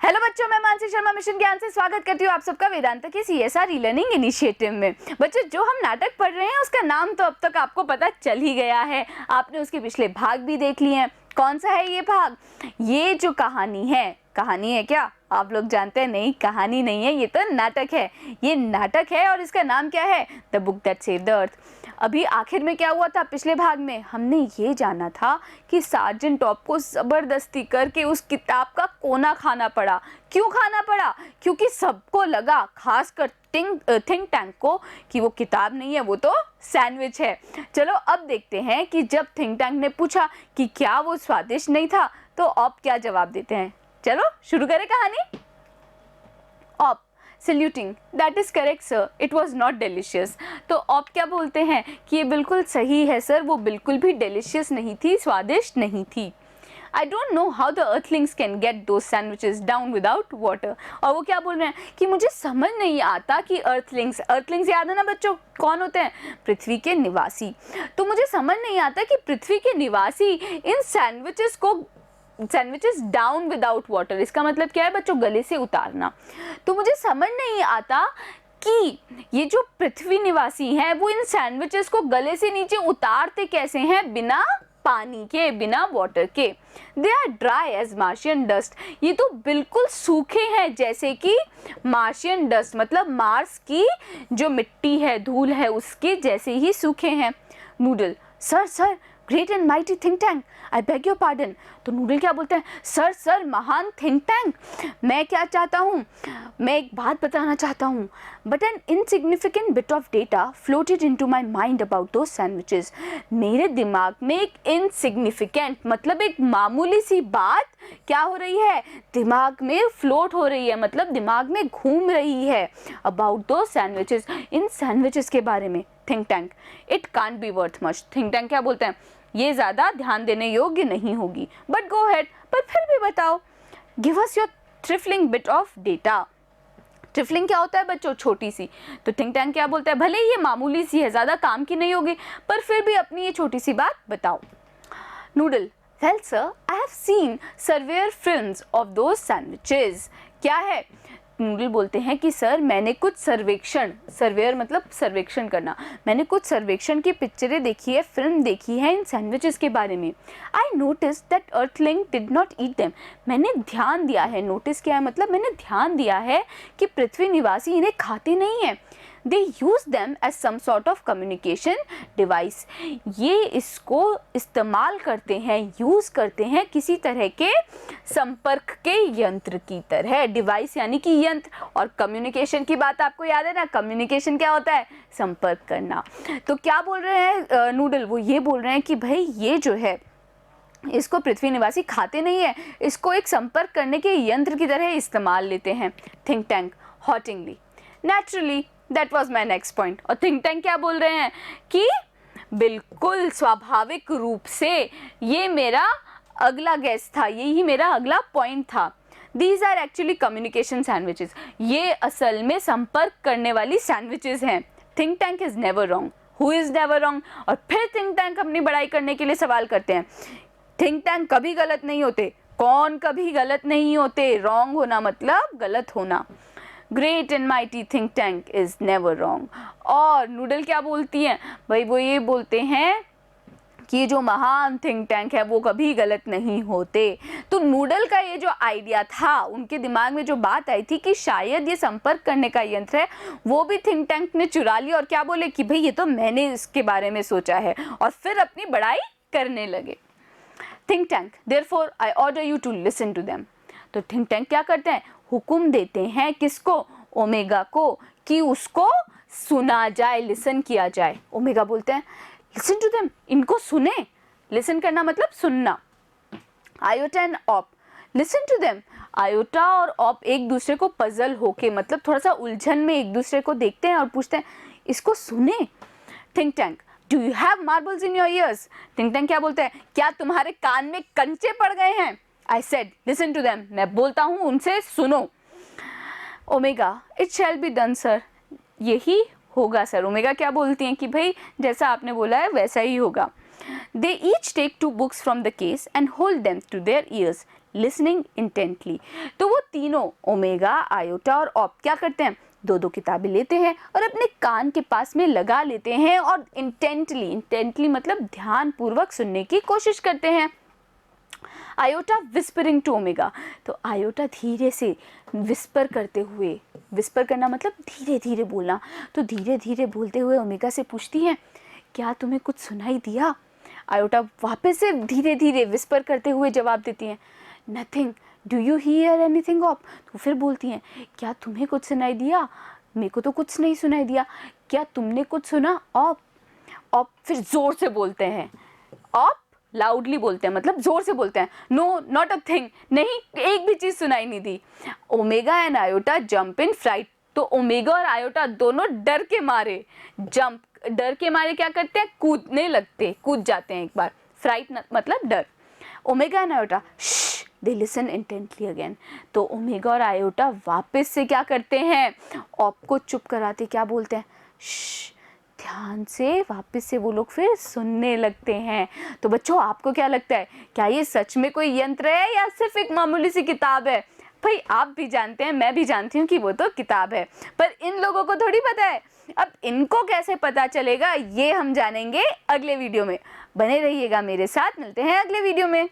Hello बच्चों, मैं Mansi Sharma mission ज्ञान से स्वागत करती हूँ आप सबका वेदांत के CSR ई-लर्निंग इनिशिएटिव में। बच्चों, जो हम नाटक पढ़ रहे हैं उसका नाम तो अब तक आपको पता चल ही गया है। आपने उसके पिछले भाग भी देख लिए हैं। कौन सा है ये भाग? ये जो कहानी है क्या? आप लोग जानते हैं नहीं, कहानी नहीं है, ये तो नाटक है। ये नाटक है और इसका नाम क्या है? The book that saved the earth. अभी आखिर में क्या हुआ था? पिछले भाग में हमने ये जाना था कि सार्जेंट टॉप को ज़बरदस्ती करके उस किताब का कोना खाना पड़ा। क्यों खाना पड़ा? क्योंकि सबको लगा, खासकर थिंक टैंक को, कि वो किताब नहीं है, वो तो सैंडविच है। चलो अब देखते हैं कि जब थिंक टैंक ने पूछा कि क्या वो स्वादिष्ट नहीं था, तो ऑप क्या जवाब देते हैं। चलो शुरू करें कहानी। Op saluting, that is correct sir, it was not delicious. तो ऑप क्या बोलते हैं कि ये बिल्कुल सही है सर, वो बिल्कुल भी डिलीशियस नहीं थी, स्वादिष्ट नहीं थी। I don't know how the earthlings can get those sandwiches down without water। और वो क्या बोल रहे हैं कि मुझे समझ नहीं आता कि earthlings याद है ना बच्चों, कौन होते हैं? पृथ्वी के निवासी। तो मुझे समझ नहीं आता कि पृथ्वी के निवासी इन सैंडविचेस डाउन विदाउट वाटर, इसका मतलब क्या है बच्चों? गले से उतारना। तो मुझे समझ नहीं आता कि ये जो पृथ्वी निवासी हैं वो इन सैंडविचेस को गले से नीचे उतारते कैसे हैं बिना पानी के, बिना वाटर के। They are dry as Martian dust, ये तो बिल्कुल सूखे हैं जैसे कि मार्शियन डस्ट, मतलब मार्स की जो मिट्टी है, धूल है, उसके जैसे ही सूखे हैं। Noodle, sir great and mighty think tank, I beg your pardon. तो नूडल क्या बोलते हैं? सर महान थिंक टैंक, मैं क्या चाहता हूँ, मैं एक बात बताना चाहता हूँ। But N insignificant bit of data floated into my mind about those sandwiches. मेरे दिमाग में एक इनसिग्निफिकेंट मतलब एक मामूली सी बात क्या हो रही है? दिमाग में फ्लोट हो रही है, मतलब दिमाग में घूम रही है। About those sandwiches, in sandwiches के बारे में। Think tank, it can't be worth much. Think tank क्या बोलते हैं? ये ज़्यादा ध्यान देने योग्य नहीं होगी। बट गो हेड, पर फिर भी बताओ। Give us your trifling bit of data. Trifling क्या होता है बच्चों? छोटी सी। तो थिंक टैंक क्या बोलता है? भले ये मामूली सी है, ज़्यादा काम की नहीं होगी, पर फिर भी अपनी ये छोटी सी बात बताओ। Noodle, well sir, I have seen surveyor films of those sandwiches. क्या है? नूडल बोलते हैं कि सर मैंने कुछ सर्वेक्षण, सर्वेयर मतलब सर्वेक्षण करना, मैंने कुछ सर्वेक्षण की पिक्चरें देखी है, फिल्म देखी है इन सैंडविचेस के बारे में। I notice that earthling did not eat them, मैंने ध्यान दिया है, नोटिस किया है मतलब मैंने ध्यान दिया है कि पृथ्वी निवासी इन्हें खाते नहीं हैं। They use them as some sort of communication device, ये इसको इस्तेमाल करते हैं, यूज़ करते हैं किसी तरह के संपर्क के यंत्र की तरह। डिवाइस यानी कि यंत्र, और कम्युनिकेशन की बात आपको याद है ना, कम्युनिकेशन क्या होता है? संपर्क करना। तो क्या बोल रहे हैं नूडल? वो ये बोल रहे हैं कि भाई ये जो है इसको पृथ्वी निवासी खाते नहीं है, इसको एक संपर्क करने के यंत्र की तरह इस्तेमाल लेते हैं। Think tank haughtily, naturally that was my next point. और थिंक टैंक क्या बोल रहे हैं कि बिल्कुल स्वाभाविक रूप से ये मेरा अगला गेस था, यही मेरा अगला पॉइंट था। These are actually communication sandwiches, ये असल में संपर्क करने वाली सैंडविचेस हैं। Think tank is never wrong, who is never wrong? और फिर थिंक टैंक अपनी बड़ाई करने के लिए सवाल करते हैं। थिंक टैंक कभी गलत नहीं होते। कौन कभी गलत नहीं होते? रॉन्ग होना मतलब गलत होना। Great and mighty think tank is never wrong. और नूडल क्या बोलती हैं भाई? वो ये बोलते हैं कि जो महान थिंक टैंक है वो कभी गलत नहीं होते। तो नूडल का ये जो आइडिया था, उनके दिमाग में जो बात आई थी कि शायद ये संपर्क करने का यंत्र है, वो भी थिंक टैंक ने चुरा लिया और क्या बोले कि भाई ये तो मैंने इसके बारे में सोचा है, और फिर अपनी बड़ाई करने लगे। Think tank, therefore I order you to listen to them. तो थिंक टैंक क्या करते हैं? हुक्म देते हैं किसको? ओमेगा को, कि उसको सुना जाए, लिसन किया जाए। ओमेगा बोलते हैं लिसन टू देम, इनको सुने। लिसन करना मतलब सुनना। Iota and op, listen to them. Iota और ऑप एक दूसरे को पजल होके, मतलब थोड़ा सा उलझन में एक दूसरे को देखते हैं और पूछते हैं इसको सुने। Think tank, do you have marbles in your ears? Think tank क्या बोलते हैं? क्या तुम्हारे कान में कंचे पड़ गए हैं? I said listen to them, मैं बोलता हूँ उनसे सुनो। Omega, it shall be done sir, यही होगा सर। ओमेगा क्या बोलती हैं कि भाई जैसा आपने बोला है वैसा ही होगा। They each take 2 books from the case and hold them to their ears. Listening intently. तो वो तीनों ओमेगा, आयोटा और ऑप क्या करते हैं, दो दो किताबें लेते हैं और अपने कान के पास में लगा लेते हैं और इंटेंटली मतलब ध्यान पूर्वक सुनने की कोशिश करते हैं। आयोटा विस्परिंग टू ओमेगा, तो आयोटा धीरे से विस्पर करते हुए, विस्पर करना मतलब धीरे धीरे बोलना, तो धीरे धीरे बोलते हुए ओमेगा से पूछती हैं, क्या तुम्हें कुछ सुनाई दिया? आयोटा वापस से धीरे धीरे विस्पर करते हुए जवाब देती हैं, nothing, do you hear anything op? तो फिर बोलती हैं, क्या तुम्हें कुछ सुनाई दिया? मेरे को तो कुछ नहीं सुनाई दिया। क्या तुमने कुछ सुना? ऑप। ऑप फिर जोर से बोलते हैं, ऑप लाउडली बोलते हैं, मतलब जोर से बोलते हैं, नो नॉट अ थिंग, नहीं एक भी चीज़ सुनाई नहीं दी। Omega and Iota jump in fright, तो ओमेगा और आयोटा दोनों डर के मारे जंप, डर के मारे क्या करते हैं, कूदने लगते, कूद जाते हैं एक बार। फ्राइट मतलब डर। Omega and iota they listen intently again, तो ओमेगा और आयोटा वापस से क्या करते हैं, ऑप को चुप कराते क्या बोलते हैं, ध्यान से वापस से वो लोग फिर सुनने लगते हैं। तो बच्चों आपको क्या लगता है, क्या ये सच में कोई यंत्र है या सिर्फ एक मामूली सी किताब है? भाई आप भी जानते हैं, मैं भी जानती हूँ कि वो तो किताब है, पर इन लोगों को थोड़ी पता है। अब इनको कैसे पता चलेगा, ये हम जानेंगे अगले वीडियो में। बने रहिएगा मेरे साथ, मिलते हैं अगले वीडियो में।